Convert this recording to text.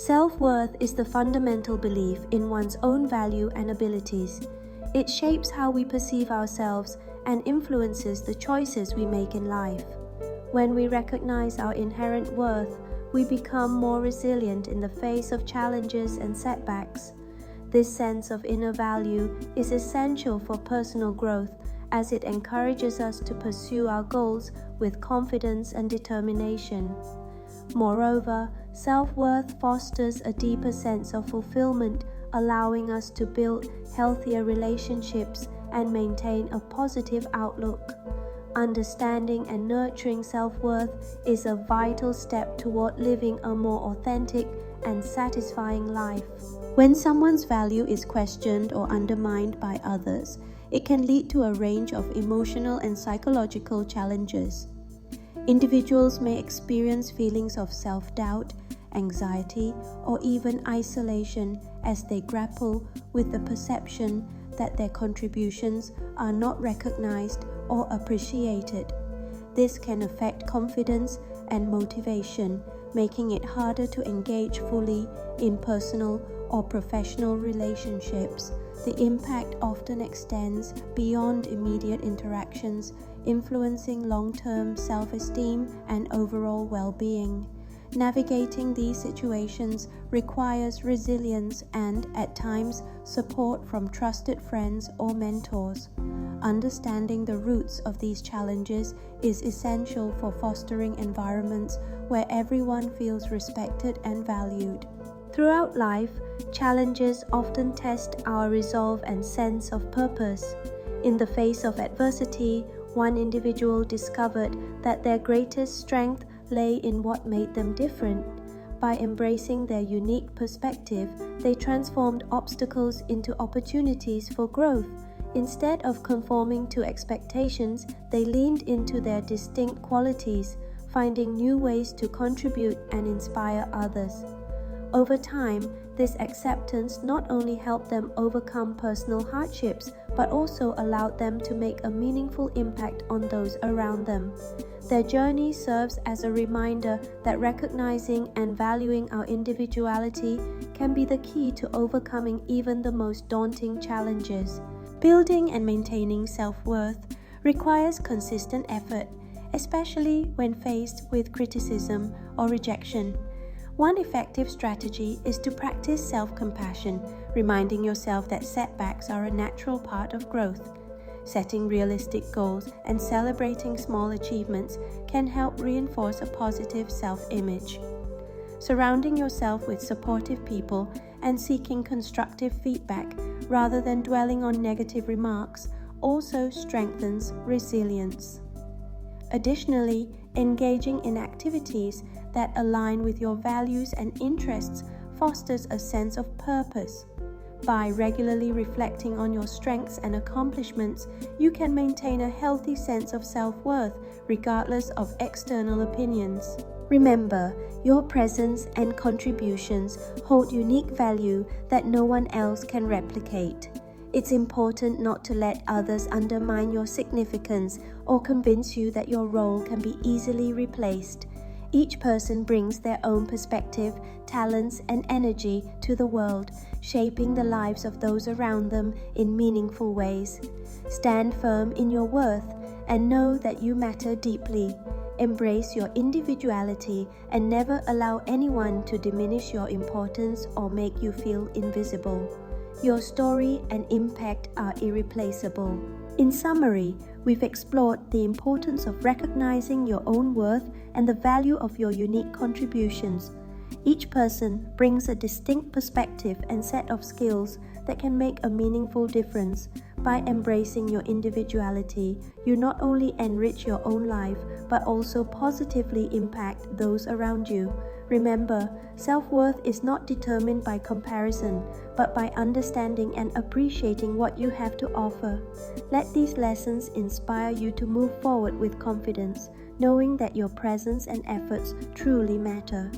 Self-worth is the fundamental belief in one's own value and abilities. It shapes how we perceive ourselves and influences the choices we make in life. When we recognize our inherent worth, we become more resilient in the face of challenges and setbacks. This sense of inner value is essential for personal growth, as it encourages us to pursue our goals with confidence and determination. Moreover, self-worth fosters a deeper sense of fulfillment, allowing us to build healthier relationships and maintain a positive outlook. Understanding and nurturing self-worth is a vital step toward living a more authentic and satisfying life. When someone's value is questioned or undermined by others, it can lead to a range of emotional and psychological challenges. Individuals may experience feelings of self-doubt, anxiety, or even isolation as they grapple with the perception that their contributions are not recognized or appreciated. This can affect confidence and motivation, making it harder to engage fully in personal or professional relationships. The impact often extends beyond immediate interactions, influencing long-term self-esteem and overall well-being. Navigating these situations requires resilience and, at times, support from trusted friends or mentors. Understanding the roots of these challenges is essential for fostering environments where everyone feels respected and valued. Throughout life, challenges often test our resolve and sense of purpose. In the face of adversity, one individual discovered that their greatest strength lay in what made them different. By embracing their unique perspective, they transformed obstacles into opportunities for growth. Instead of conforming to expectations, they leaned into their distinct qualities, finding new ways to contribute and inspire others. Over time, this acceptance not only helped them overcome personal hardships, but also allowed them to make a meaningful impact on those around them. Their journey serves as a reminder that recognizing and valuing our individuality can be the key to overcoming even the most daunting challenges. Building and maintaining self-worth requires consistent effort, especially when faced with criticism or rejection. One effective strategy is to practice self-compassion, reminding yourself that setbacks are a natural part of growth. Setting realistic goals and celebrating small achievements can help reinforce a positive self-image. Surrounding yourself with supportive people and seeking constructive feedback rather than dwelling on negative remarks also strengthens resilience. Additionally, engaging in activities that align with your values and interests fosters a sense of purpose. By regularly reflecting on your strengths and accomplishments, you can maintain a healthy sense of self-worth regardless of external opinions. Remember, your presence and contributions hold unique value that no one else can replicate. It's important not to let others undermine your significance or convince you that your role can be easily replaced. Each person brings their own perspective, talents, and energy to the world, shaping the lives of those around them in meaningful ways. Stand firm in your worth and know that you matter deeply. Embrace your individuality and never allow anyone to diminish your importance or make you feel invisible. Your story and impact are irreplaceable. In summary, we've explored the importance of recognizing your own worth and the value of your unique contributions. Each person brings a distinct perspective and set of skills that can make a meaningful difference. By embracing your individuality, you not only enrich your own life, but also positively impact those around you. Remember, self-worth is not determined by comparison, but by understanding and appreciating what you have to offer. Let these lessons inspire you to move forward with confidence, knowing that your presence and efforts truly matter.